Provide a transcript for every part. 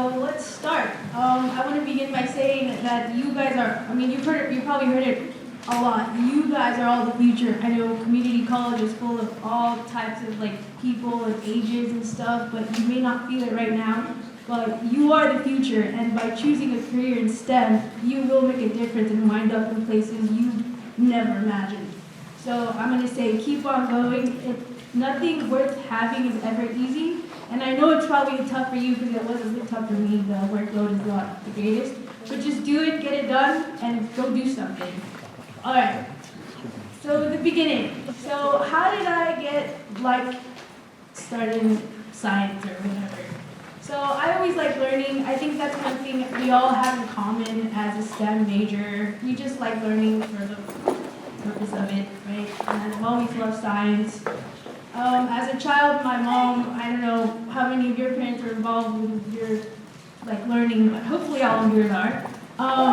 let's start. I want to begin by saying that you guys are, you probably heard it a lot. You guys are all the future. I know community college is full of all types of people and ages and stuff, but you may not feel it right now. But you are the future, and by choosing a career in STEM, you will make a difference and wind up in places you never imagined. So I'm going to say keep on going. Nothing worth having is ever easy. And I know it's probably tough for you because it was a bit tough for me. The workload is not the greatest. But just do it, get it done, and go do something. All right. So the beginning. So how did I get started in science or whatever? So I always like learning. I think that's one thing we all have in common as a STEM major. We just like learning for the purpose of it, right? And I've always loved science. As a child, my mom, I don't know how many of your parents are involved with your learning, but hopefully all of yours are.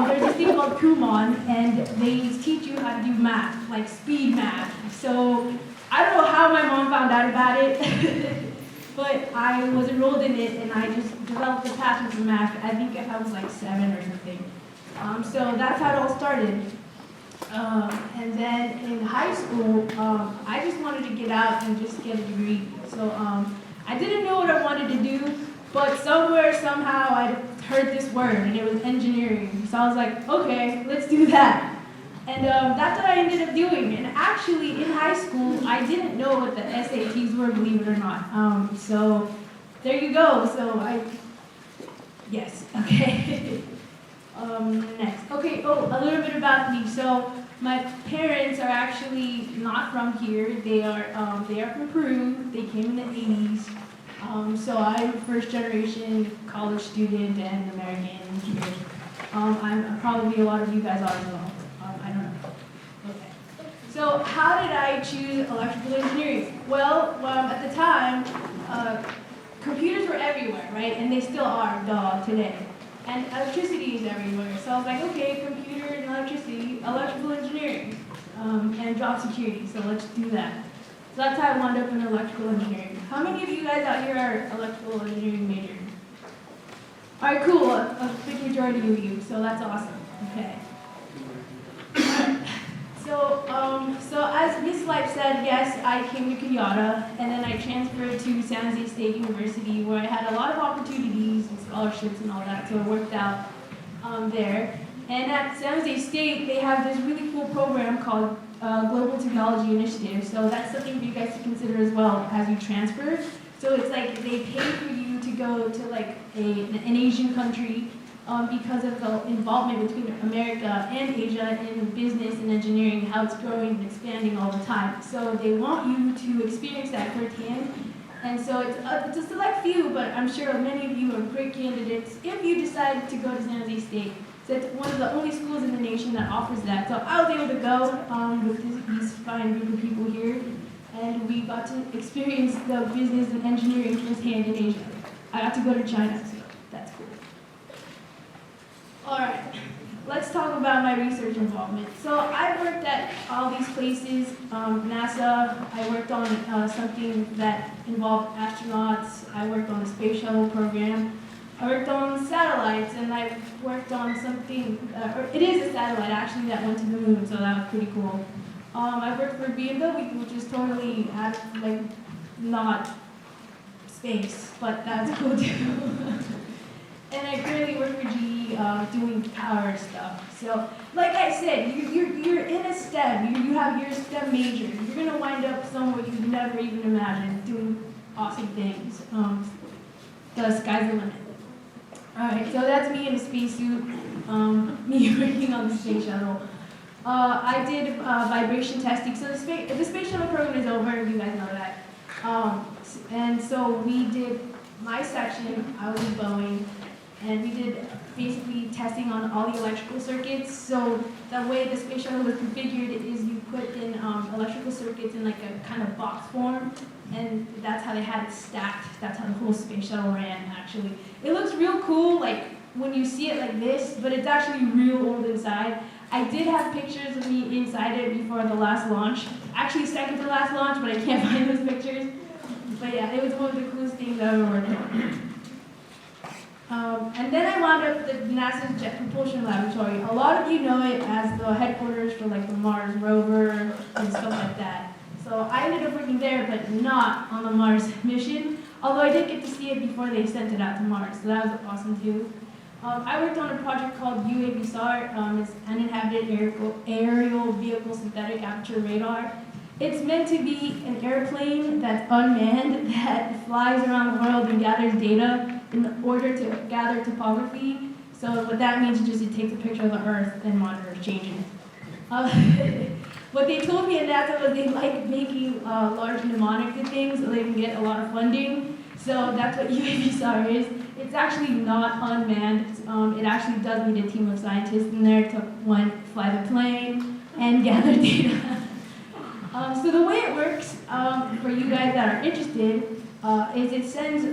There's this thing called Kumon, and they teach you how to do math, like speed math. So I don't know how my mom found out about it, but I was enrolled in it, and I just developed a passion for math. I think I was 7 or something. So that's how it all started. And then in high school, I just wanted to get out and just get a degree. So I didn't know what I wanted to do, but somewhere, somehow, I heard this word, and it was engineering. So I was like, okay, let's do that. And that's what I ended up doing. And actually, in high school, I didn't know what the SATs were, believe it or not. So there you go. So yes, okay. Next. Okay, a little bit about me. So my parents are actually not from here. They are from Peru. They came in the 80s. So I'm a first generation college student and American here. I'm probably a lot of you guys are as well. I don't know. Okay. So how did I choose electrical engineering? Well, at the time, computers were everywhere, right? And they still are, today. And electricity is everywhere. So I was like, okay, computer and electricity, electrical engineering, and job security. So let's do that. So that's how I wound up in electrical engineering. How many of you guys out here are electrical engineering majors? All right, cool. A big majority of you. So that's awesome. Okay. So as Miss Life said, yes, I came to Cañada, and then I transferred to San Jose State University, where I had a lot of opportunities and scholarships and all that, so it worked out there. And at San Jose State, they have this really cool program called Global Technology Initiative, so that's something for you guys to consider as well as you transfer. So it's like they pay for you to go to an Asian country, because of the involvement between America and Asia in business and engineering, how it's growing and expanding all the time. So they want you to experience that firsthand. And so it's a select few, but I'm sure many of you are great candidates if you decide to go to San Jose State. So it's one of the only schools in the nation that offers that. So I was able to go with this fine group of people here, and we got to experience the business and engineering firsthand in Asia. I got to go to China, so that's cool. All right, let's talk about my research involvement. So I worked at all these places, NASA. I worked on something that involved astronauts. I worked on the space shuttle program. I worked on satellites, and I worked on something, it is a satellite actually that went to the moon, so that was pretty cool. I worked for BMW, which is totally not space, but that's cool too. And I currently work for GE doing power stuff. So, like I said, you're in a STEM. You have your STEM major. You're gonna wind up somewhere you've never even imagined, doing awesome things. The sky's the limit. All right, so that's me in a spacesuit. Me working on the space shuttle. I did vibration testing. So the space shuttle program is over. You guys know that. And so we did my section. I was in Boeing. And we did basically testing on all the electrical circuits. So the way the space shuttle was configured is you put in electrical circuits in a kind of box form, and that's how they had it stacked. That's how the whole space shuttle ran, actually. It looks real cool, when you see it like this, but it's actually real old inside. I did have pictures of me inside it before the last launch. Actually, second to last launch, but I can't find those pictures. But yeah, it was one of the coolest things I've ever worked on. And then I wound up at NASA's Jet Propulsion Laboratory. A lot of you know it as the headquarters for like the Mars rover and stuff like that. So I ended up working there, but not on the Mars mission. Although I did get to see it before they sent it out to Mars, so that was awesome too. I worked on a project called UAVSAR. It's Uninhabited Aerial Vehicle Synthetic Aperture Radar. It's meant to be an airplane that's unmanned that flies around the world and gathers data in order to gather topography. So what that means is just it takes a picture of the Earth and monitors changes. What they told me at NASA was they like making large mnemonics and things so they can get a lot of funding. So that's what UAVSAR is. It's actually not unmanned. It actually does need a team of scientists in there to, one, fly the plane and gather data. So the way it works, for you guys that are interested, is it sends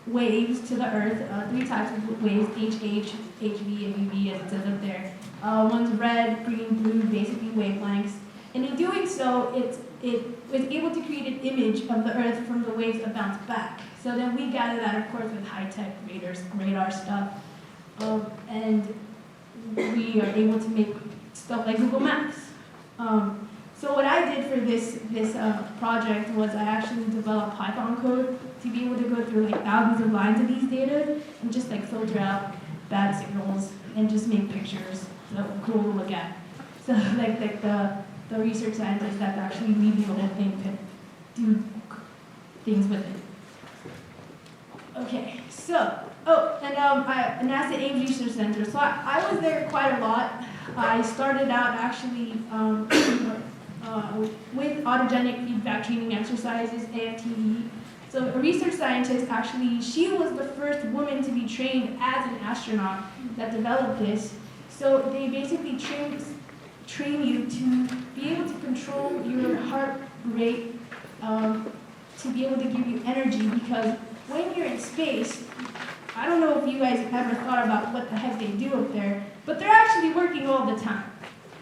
waves to the Earth, 3 types of waves, HH, HV, and UV, as it says up there. One's red, green, blue, basically wavelengths. And in doing so, it was able to create an image of the Earth from the waves that bounce back. So then we gather that, of course, with high-tech radar stuff. And we are able to make stuff like Google Maps. So what I did for this project was I actually developed Python code to be able to go through like thousands of lines of these data and just like filter out bad signals and just make pictures that were cool to look at. So like the research scientists that's actually leading the whole thing could do things with it. Okay, so, NASA Ames Research Center. So I was there quite a lot. I started out actually with autogenic feedback training exercises, AFTE. So a research scientist, actually, she was the first woman to be trained as an astronaut that developed this. So they basically train you to be able to control your heart rate, to be able to give you energy, because when you're in space, I don't know if you guys ever thought about what the heck they do up there, but they're actually working all the time,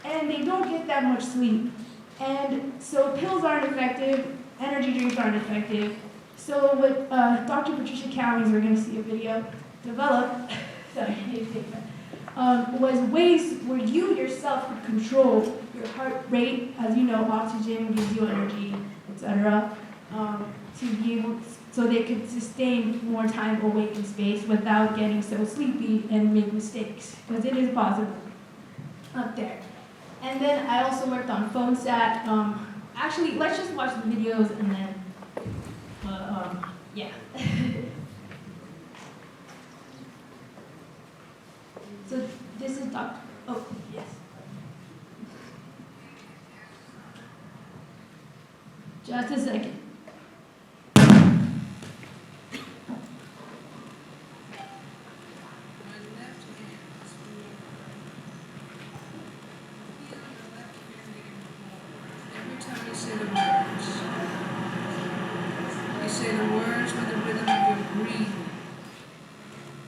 and they don't get that much sleep. And so pills aren't effective, energy drinks aren't effective. So what Dr. Patricia Cowings, we're going to see a video, developed, was ways where you yourself could control your heart rate. As you know, oxygen gives you energy, etc. To be able, so they could sustain more time awake in space without getting so sleepy and make mistakes, because it is possible up there. And then I also worked on Phonesat. Actually, let's just watch the videos and then, yeah. So this is Dr. Oh, yes. Just a second.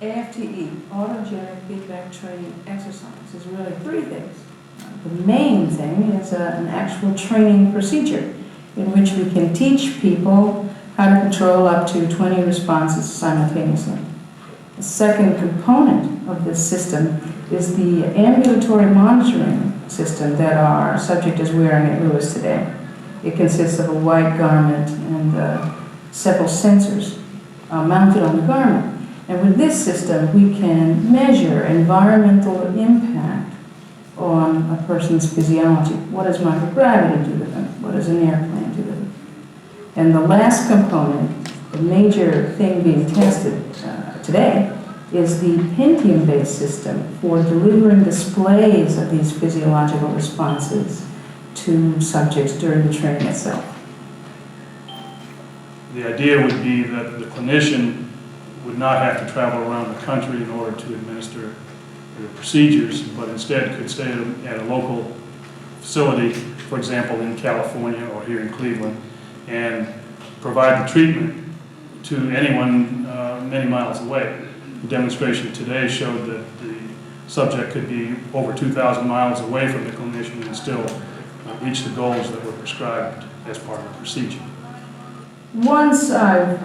AFTE, autogenic feedback training exercise, is really 3 things. The main thing is an actual training procedure in which we can teach people how to control up to 20 responses simultaneously. The second component of this system is the ambulatory monitoring system that our subject is wearing at Lewis today. It consists of a white garment and several sensors mounted on the garment. And with this system, we can measure environmental impact on a person's physiology. What does microgravity do to them? What does an airplane do to them? And the last component, the major thing being tested today, is the Pentium-based system for delivering displays of these physiological responses to subjects during the training itself. The idea would be that the clinician would not have to travel around the country in order to administer the procedures, but instead could stay at a local facility, for example, in California or here in Cleveland, and provide the treatment to anyone many miles away. The demonstration today showed that the subject could be over 2,000 miles away from the clinician and still reach the goals that were prescribed as part of the procedure. Once I've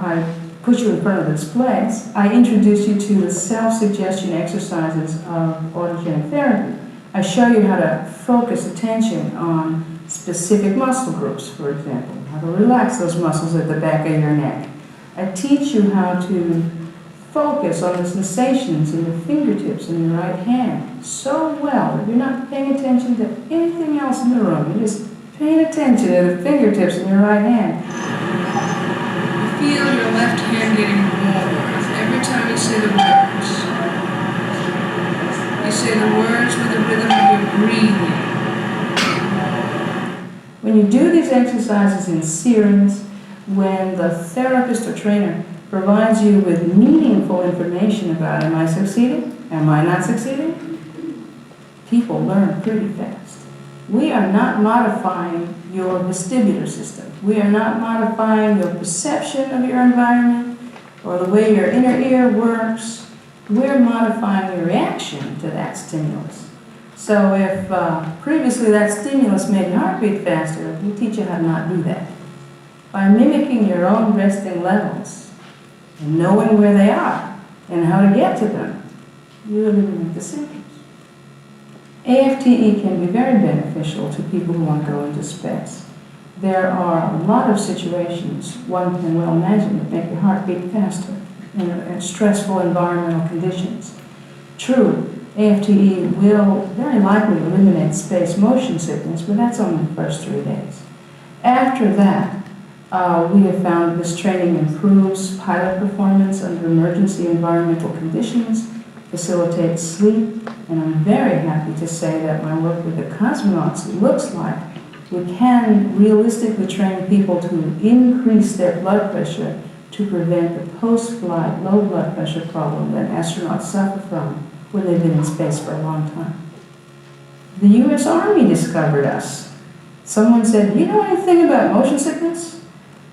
put you in front of the displays, I introduce you to the self-suggestion exercises of autogenic therapy. I show you how to focus attention on specific muscle groups, for example, how to relax those muscles at the back of your neck. I teach you how to focus on the sensations in your fingertips in your right hand so well that you're not paying attention to anything else in the room. You're just paying attention to the fingertips in your right hand. You feel your left hand getting warmer every time you say the words. You say the words with the rhythm of your breathing. When you do these exercises in series, when the therapist or trainer provides you with meaningful information about, am I succeeding? Am I not succeeding? People learn pretty fast. We are not modifying your vestibular system. We are not modifying your perception of your environment or the way your inner ear works. We're modifying your reaction to that stimulus. So if previously that stimulus made your heart beat faster, we teach you how to not do that. By mimicking your own resting levels, and knowing where they are and how to get to them, you eliminate the symptoms. AFTE can be very beneficial to people who want to go into space. There are a lot of situations one can well imagine that make your heart beat faster in stressful environmental conditions. True, AFTE will very likely eliminate space motion sickness, but that's only the first 3 days. After that, we have found this training improves pilot performance under emergency environmental conditions, facilitates sleep, and I'm very happy to say that my work with the cosmonauts looks like we can realistically train people to increase their blood pressure to prevent the post-flight low blood pressure problem that astronauts suffer from when they've been in space for a long time. The U.S. Army discovered us. Someone said, "You know anything about motion sickness?"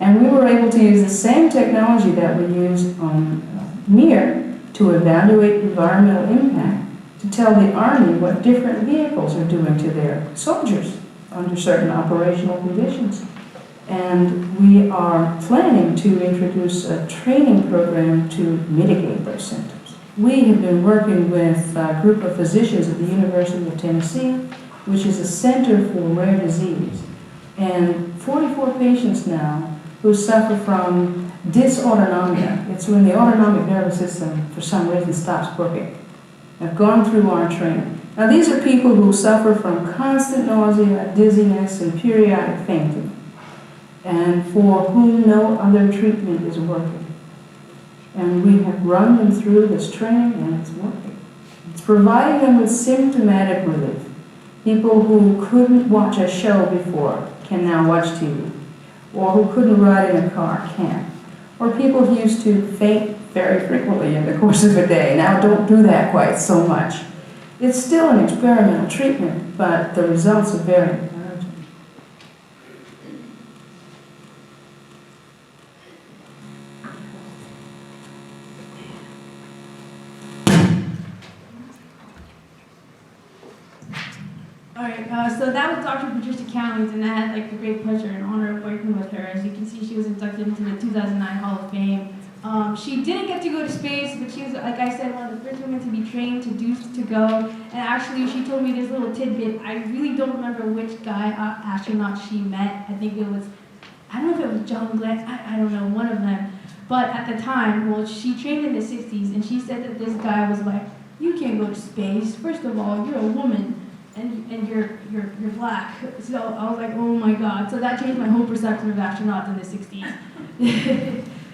And we were able to use the same technology that we used on MIR to evaluate environmental impact, to tell the Army what different vehicles are doing to their soldiers under certain operational conditions. And we are planning to introduce a training program to mitigate those symptoms. We have been working with a group of physicians at the University of Tennessee, which is a center for rare disease, and 44 patients now who suffer from dysautonomia. It's when the autonomic nervous system, for some reason, stops working. Have gone through our training. Now, these are people who suffer from constant nausea, dizziness, and periodic fainting, and for whom no other treatment is working. And we have run them through this training, and it's working. It's providing them with symptomatic relief. People who couldn't watch a show before can now watch TV. Or who couldn't ride in a car can. Or people who used to faint very frequently in the course of a day now don't do that quite so much. It's still an experimental treatment, but the results are very encouraging. All right, so that was Dr. Patricia Cowlings, and I had like the great pleasure and honor of working with her. As you can see, she was inducted into the 2009 Hall of Fame. She didn't get to go to space, but she was, like I said, one of the first women to be trained to go. And actually, she told me this little tidbit. I really don't remember which guy astronaut she met. I think it was, I don't know if it was John Glenn, I don't know, one of them. But at the time, well, she trained in the 60s, and she said that this guy was like, "You can't go to space. First of all, you're a woman. And you're black." So I was like, oh my God. So that changed my whole perception of astronauts in the 60s.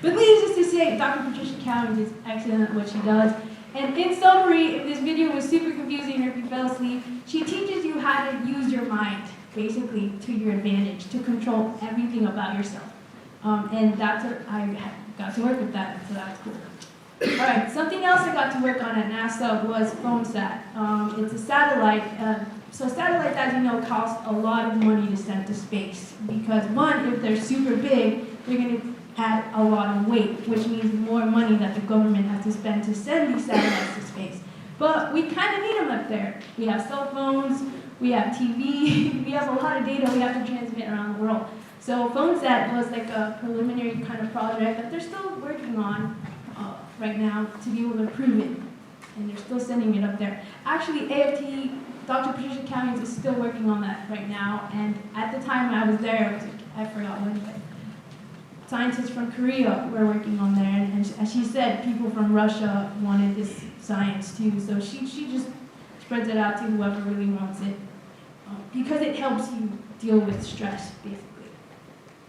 But needless to say, Dr. Patricia Cowlings is excellent at what she does. And in summary, if this video was super confusing or if you fell asleep, she teaches you how to use your mind, basically, to your advantage, to control everything about yourself. And that's what I got to work with that, so that's cool. All right, something else I got to work on at NASA was Phonesat. It's a satellite. So satellites, as you know, cost a lot of money to send to space because, one, if they're super big, they're going to add a lot of weight, which means more money that the government has to spend to send these satellites to space. But we kind of need them up there. We have cell phones, we have TV, we have a lot of data we have to transmit around the world. So Phonesat was like a preliminary kind of project that they're still working on right now to be able to prove it. And they're still sending it up there. Actually, AFT, Dr. Patricia Cowens is still working on that right now. And at the time I was there, it was like, I forgot when, but scientists from Korea were working on there. And as she said, people from Russia wanted this science too. So she just spreads it out to whoever really wants it. Because it helps you deal with stress, basically.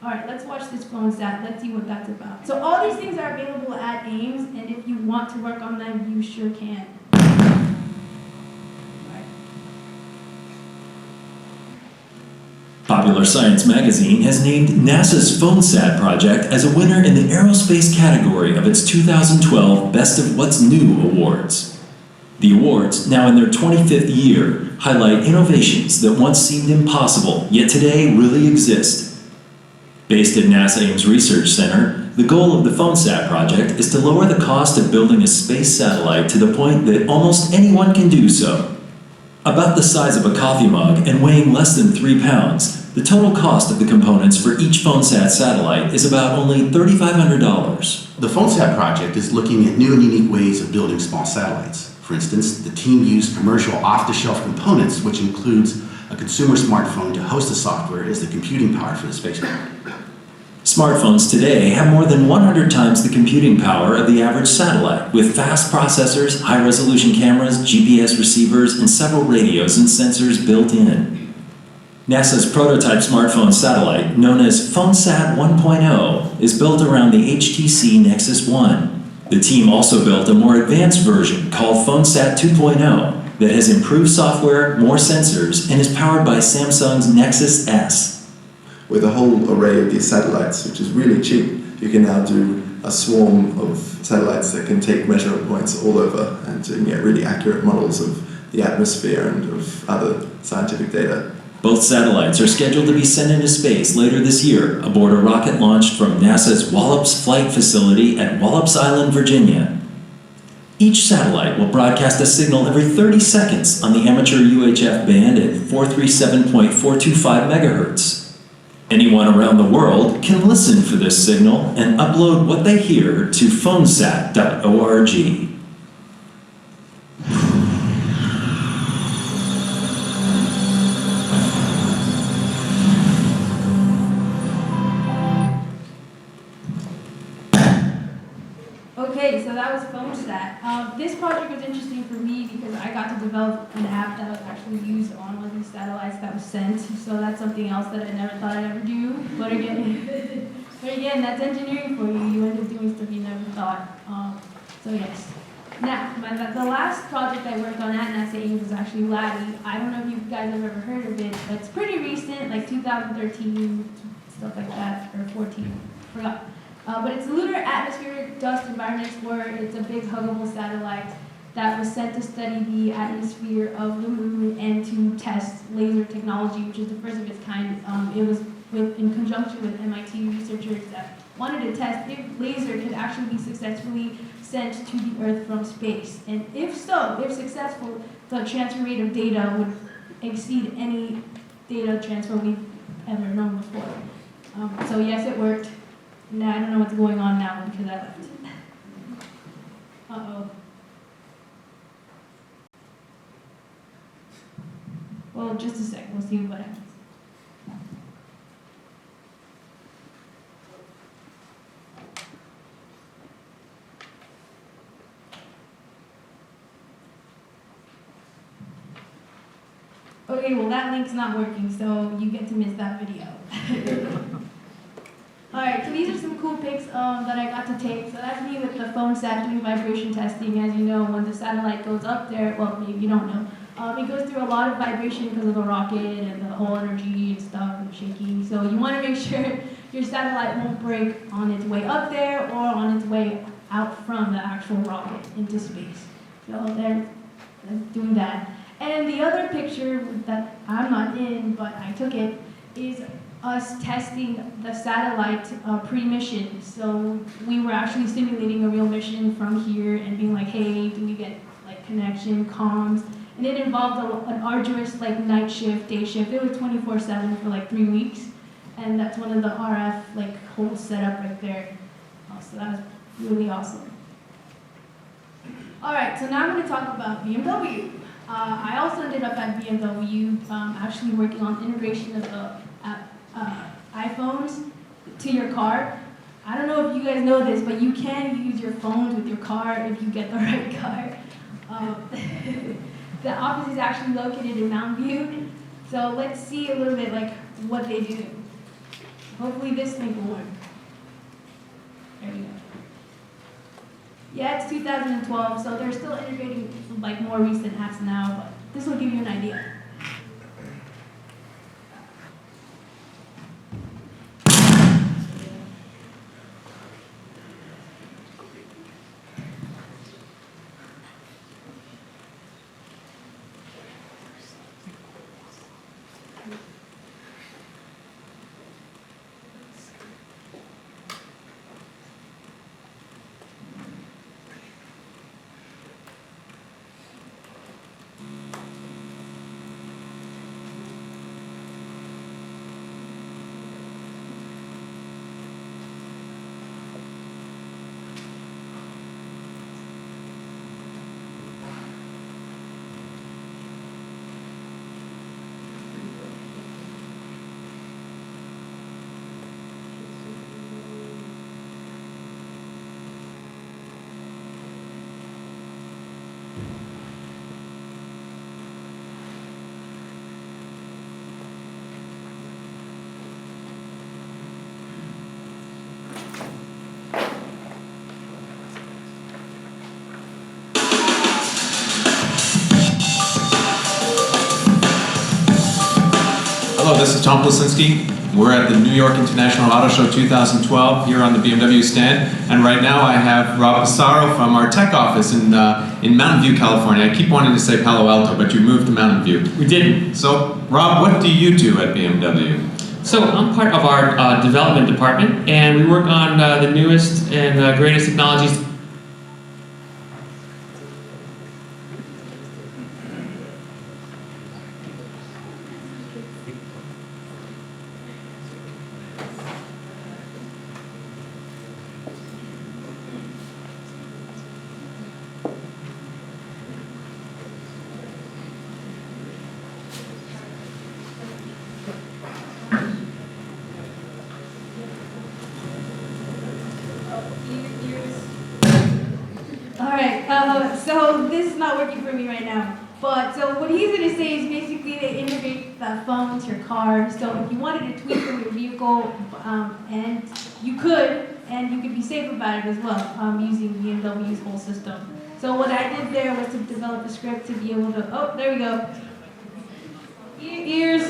All right, let's watch this Phonesat. Let's see what that's about. So all these things are available at Ames, and if you want to work on them, you sure can. Popular Science magazine has named NASA's Phonesat project as a winner in the aerospace category of its 2012 Best of What's New awards. The awards, now in their 25th year, highlight innovations that once seemed impossible, yet today really exist. Based at NASA Ames Research Center, the goal of the Phonesat project is to lower the cost of building a space satellite to the point that almost anyone can do so. About the size of a coffee mug and weighing less than 3 pounds, the total cost of the components for each Phonesat satellite is about only $3,500. The Phonesat project is looking at new and unique ways of building small satellites. For instance, the team used commercial off-the-shelf components, which includes a consumer smartphone to host the software as the computing power for the spacecraft. Smartphones today have more than 100 times the computing power of the average satellite, with fast processors, high-resolution cameras, GPS receivers, and several radios and sensors built in. NASA's prototype smartphone satellite, known as Phonesat 1.0, is built around the HTC Nexus 1. The team also built a more advanced version called Phonesat 2.0 that has improved software, more sensors, and is powered by Samsung's Nexus S. With a whole array of these satellites, which is really cheap, you can now do a swarm of satellites that can take measurement points all over and to get really accurate models of the atmosphere and of other scientific data. Both satellites are scheduled to be sent into space later this year aboard a rocket launched from NASA's Wallops Flight Facility at Wallops Island, Virginia. Each satellite will broadcast a signal every 30 seconds on the amateur UHF band at 437.425 megahertz. Anyone around the world can listen for this signal and upload what they hear to phonesat.org. Okay, so that was Phonesat. This project was interesting for me because I got to develop an app that was actually used on one of these satellites that was sent. So that's something else that I never thought I'd ever do. But again, that's engineering for you. You end up doing stuff you never thought. So yes. Now, the last project I worked on at NASA Ames was actually LADI. I don't know if you guys have ever heard of it, but it's pretty recent, like 2013, stuff like that, or 14, forgot. But it's a lunar atmospheric dust environment explorer. It's a big huggable satellite that was sent to study the atmosphere of the moon and to test laser technology, which is the first of its kind. It was in conjunction with MIT researchers that wanted to test if laser could actually be successfully sent to the Earth from space. And if successful, the transfer rate of data would exceed any data transfer we've ever known before. So yes, it worked. Now I don't know what's going on now because I left. Uh-oh. Well, just a sec. We'll see what happens. Okay, well that link's not working, so you get to miss that video. Alright, so these are some cool pics that I got to take. So that's me with the Phonesat doing vibration testing. As you know, when the satellite goes up there, well, maybe you don't know, it goes through a lot of vibration because of the rocket and the whole energy and stuff and shaking. So you want to make sure your satellite won't break on its way up there or on its way out from the actual rocket into space. So they're doing that. And the other picture that I'm not in, but I took it, is us testing the satellite pre-mission. So we were actually simulating a real mission from here and being like, hey, do we get like connection, comms? And it involved an arduous like night shift, day shift. It was 24/7 for like 3 weeks. and that's one of the RF like whole setup right there. So that was really awesome. All right, so now I'm going to talk about BMW. I also ended up at BMW actually working on integration of the iPhones to your car. I don't know if you guys know this, but you can use your phones with your car if you get the right car. The office is actually located in Mountain View, so let's see a little bit like what they do. Hopefully this thing will work. There we go. Yeah, it's 2012, so they're still integrating like more recent apps now, but this will give you an idea. Hello, this is Tom Plasinski. We're at the New York International Auto Show 2012 here on the BMW stand. And right now I have Rob Passaro from our tech office in Mountain View, California. I keep wanting to say Palo Alto, but you moved to Mountain View. We did. So, Rob, what do you do at BMW? So I'm part of our development department, and we work on the newest and greatest technologies. So this is not working for me right now. But so what he's going to say is basically they integrate the phone to your car. So if you wanted to tweak from your vehicle, and you could be safe about it as well, using BMW's whole system. So what I did there was to develop a script to be able to, oh, there we go. Ears.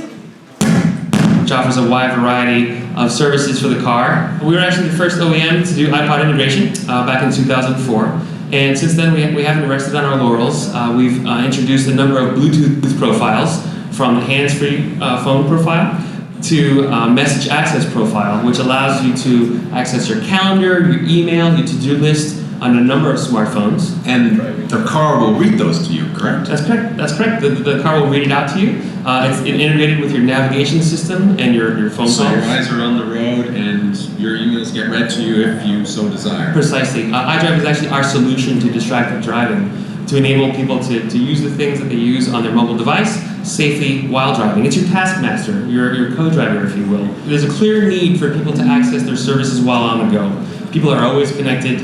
Which offers a wide variety of services for the car. We were actually the first OEM to do iPod integration back in 2004. And since then, we haven't rested on our laurels. We've introduced a number of Bluetooth profiles, from the hands-free phone profile to message access profile, which allows you to access your calendar, your email, your to-do list on a number of smartphones. And the car will read those to you, correct? That's correct. That's correct. The car will read it out to you. It's integrated with your navigation system and your phone calls. So your eyes are on the road and your emails get read to you if you so desire. Precisely. iDrive is actually our solution to distracted driving, to enable people to use the things that they use on their mobile device safely while driving. It's your taskmaster, your co-driver, if you will. There's a clear need for people to access their services while on the go. People are always connected.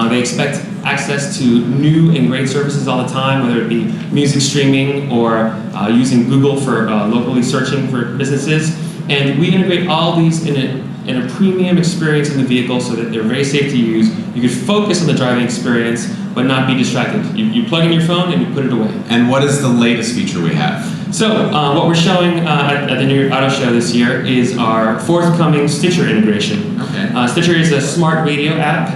They expect access to new and great services all the time, whether it be music streaming or using Google for locally searching for businesses. And we integrate all these in a premium experience in the vehicle so that they're very safe to use. You can focus on the driving experience, but not be distracted. You plug in your phone and you put it away. And what is the latest feature we have? So what we're showing at the New York Auto Show this year is our forthcoming Stitcher integration. Okay. Stitcher is a smart radio app.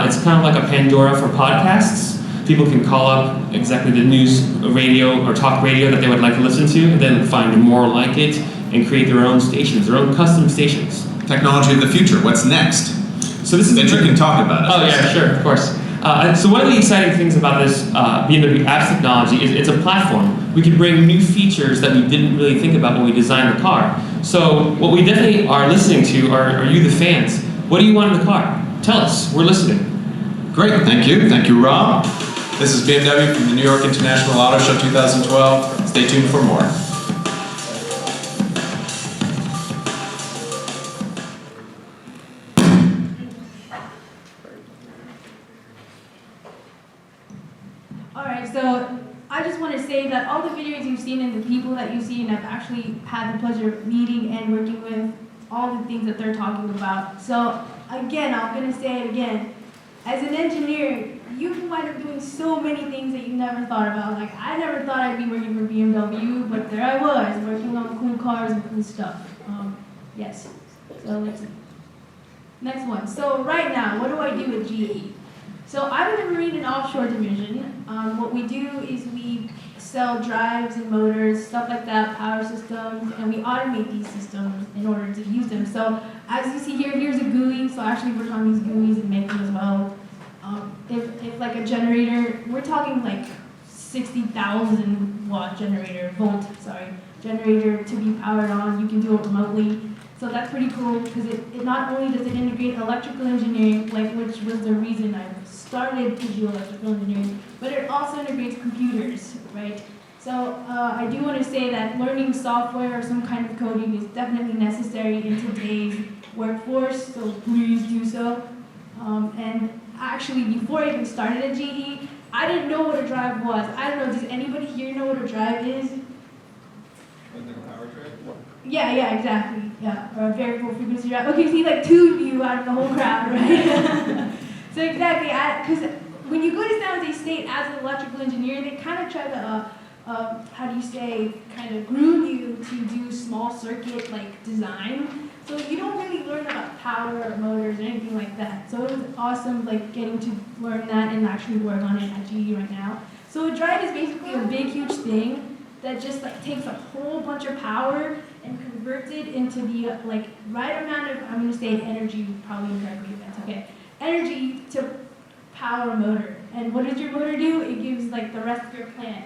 It's kind of like a Pandora for podcasts. People can call up exactly the news radio or talk radio that they would like to listen to, and then find more like it and create their own stations, their own custom stations. Technology of the future, what's next? So this is that you can talk about it. Oh yeah, sure, of course. So one of the exciting things about this BMW apps technology is it's a platform. We can bring new features that we didn't really think about when we designed the car. So what we definitely are listening to are you, the fans. What do you want in the car? Tell us. We're listening. Great, thank you. Thank you, Rob. This is BMW from the New York International Auto Show 2012. Stay tuned for more. Alright, so I just want to say that all the videos you've seen and the people that you've seen, I've actually had the pleasure of meeting and working with all the things that they're talking about. So again, I'm going to say it again. As an engineer, you can wind up doing so many things that you never thought about. Like, I never thought I'd be working for BMW, but there I was, working on cool cars and cool stuff. Yes. So let's see. Next one. So right now, what do I do with GE? So I'm in the Marine and Offshore Division. What we do is we sell drives and motors, stuff like that, power systems, and we automate these systems in order to use them. So as you see here, here's a GUI, so I actually work on these GUIs and make them as well. If like a generator, we're talking like 60,000 watt generator to be powered on, you can do it remotely. So that's pretty cool because it not only does it integrate electrical engineering, like which was the reason I started to do electrical engineering, but it also integrates computers, right? So I do want to say that learning software or some kind of coding is definitely necessary in today's workforce, so please do so. And actually, before I even started at GE, I didn't know what a drive was. I don't know, does anybody here know what a drive is? Yeah, exactly. Yeah, or a variable frequency drive. Okay, see, like 2 of you out of the whole crowd, right? So exactly, because when you go to San Jose State as an electrical engineer, they kind of try to, kind of groom you to do small circuit like design. So you don't really learn about power or motors or anything like that. So it was awesome, like getting to learn that and actually work on it at GE right now. So a drive is basically a big, huge thing that just like takes a whole bunch of power and converts it into the right amount of, I'm going to say energy, probably incorrectly if that's okay, energy to power a motor. And what does your motor do? It gives like the rest of your plant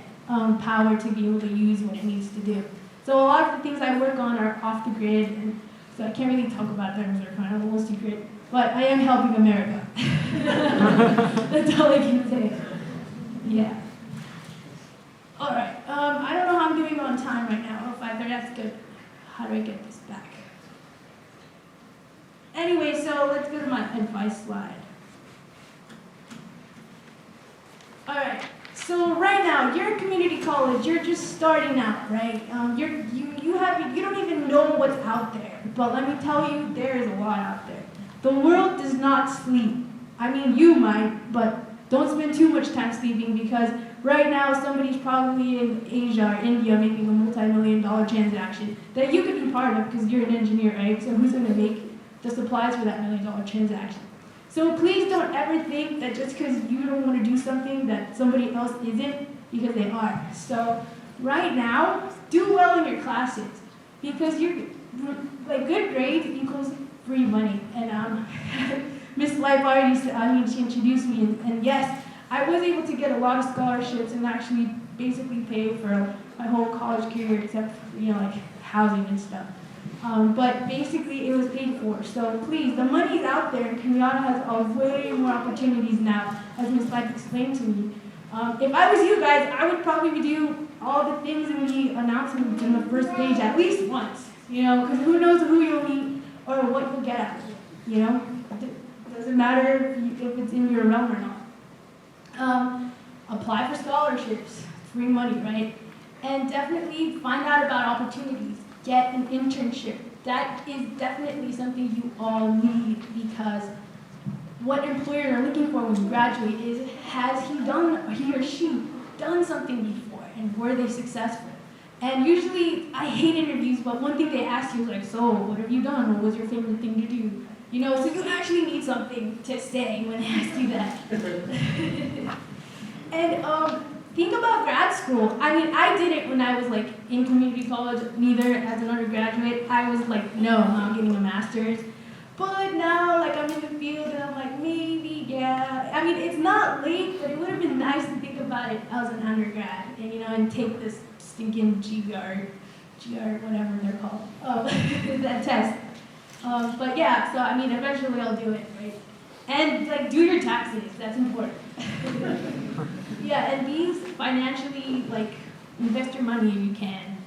power to be able to use what it needs to do. So a lot of the things I work on are off the grid, and so I can't really talk about them because they're kind of a little secret, but I am helping America. That's all I can say. Yeah. All right, I don't know how I'm doing on time right now. 5:30, that's good. How do I get this back? Anyway, so let's go to my advice slide. All right, so right now, you're at community college, you're just starting out, right? You don't even know what's out there, but let me tell you, there is a lot out there. The world does not sleep. I mean, you might, but don't spend too much time sleeping because right now somebody's probably in Asia or India making a multi-million-dollar transaction that you could be part of because you're an engineer, right? So who's going to make the supplies for that million-dollar transaction? So please don't ever think that just because you don't want to do something that somebody else isn't, because they are. So right now, do well in your classes because you're like good grades equals free money. And Miss Life already said, she introduced me, and yes, I was able to get a lot of scholarships and actually basically pay for my whole college career except for, like housing and stuff. But basically it was paid for. So please, the money's out there and Cañada has way more opportunities now, as Ms. Life explained to me. If I was you guys, I would probably do all the things in the announcements in the first page at least once, because who knows who you'll meet or what you'll get out of it, It doesn't matter if it's in your realm or not. Apply for scholarships, free money, right? And definitely find out about opportunities. Get an internship. That is definitely something you all need because what employers are looking for when you graduate is, has he or she done something before and were they successful? And usually, I hate interviews, but one thing they ask you is like, so what have you done? What was your favorite thing to do? So you actually need something to say when they ask you that. And think about grad school. I mean, I did it when I was like in community college, neither as an undergraduate. I was like, no, I'm not getting a master's. But now, like I'm in the field and I'm like, maybe, yeah. I mean, it's not late, but it would have been nice to think about it as an undergrad and, and take this stinking GR GR, whatever they're called, that test. But yeah, so I mean, eventually I'll do it, right? And like, do your taxes, that's important. Yeah, and be financially, like, invest your money if you can.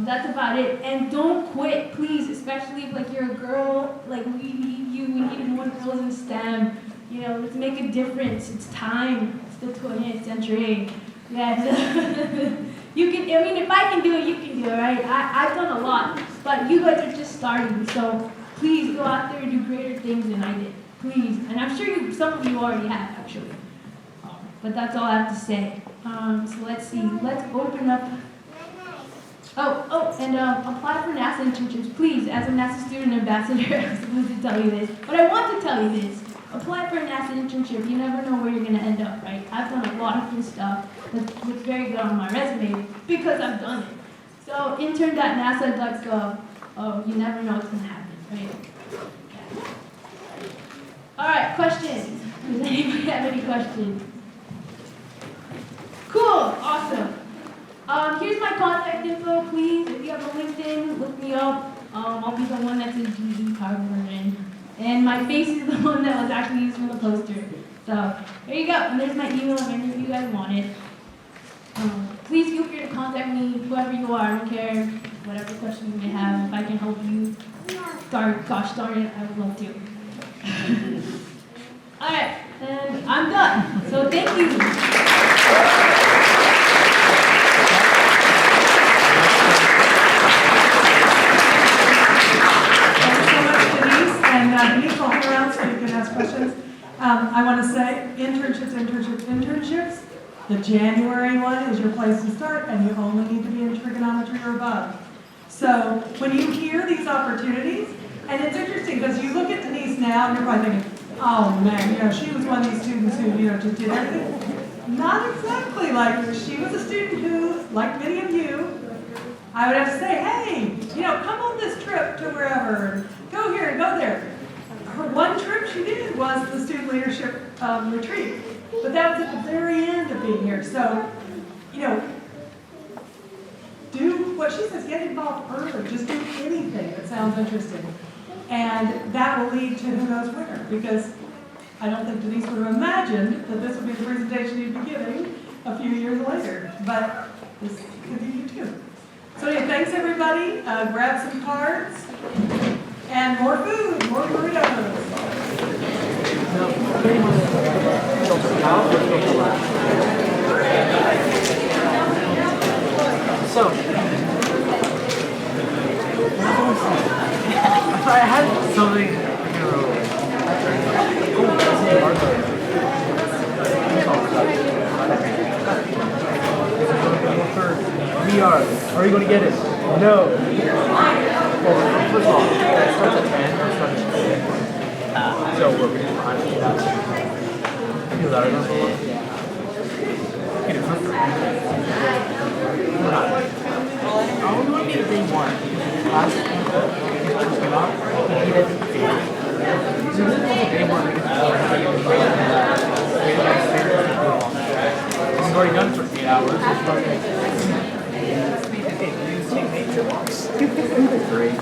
That's about it. And don't quit, please, especially if like you're a girl, like we need you, we need more girls in STEM. You know, let's make a difference. It's time. It's the 20th century. Yeah. You can, I mean, if I can do it, you can do it, right? I've done a lot, but you guys are just starting. So please go out there and do greater things than I did. Please. And I'm sure some of you already have, actually. But that's all I have to say. So let's see. Let's open up. And apply for NASA internships, please. As a NASA student ambassador, I'm supposed to tell you this, but I want to tell you this. Apply for a NASA internship. You never know where you're going to end up, right? I've done a lot of good stuff that looks very good on my resume because I've done it. So intern.nasa.gov. You never know what's going to happen, right? Okay. All right, questions. Does anybody have any questions? Cool, awesome. Here's my contact info, please. If you have a LinkedIn, look me up. I'll be the one that's in GE power version. And my face is the one that was actually used for the poster. So there you go. And there's my email if any of you guys want it. Please feel free to contact me, whoever you are. I don't care. Whatever questions you may have. If I can help you, gosh darn it, I would love to. All right, and I'm done. So thank you. Denice will hang around so you can ask questions. I want to say, internships. The January one is your place to start, and you only need to be in trigonometry or above. So when you hear these opportunities, and it's interesting because you look at Denice now and you're probably thinking, oh man, she was one of these students who, just did everything. Not exactly like her. She was a student who, like many of you, I would have to say, hey, come on this trip to wherever, and go here and go there. Her one trip she did was the student leadership retreat, but that was at the very end of being here. So, do what she says, get involved early, just do anything that sounds interesting. And that will lead to who knows where, because I don't think Denice would have imagined that this would be the presentation you'd be giving a few years later, but this could be you too. So anyway, thanks everybody. Grab some cards and more food, more burritos. So, I had something. Are you going to get it? No. Well, first of all, it starts at 10. So we're going to find it out. Feel that enough? Oh, we want to be the day one. Last time, first came out, he didn't feel. So this is the day one. It's already done for 8 hours. Great.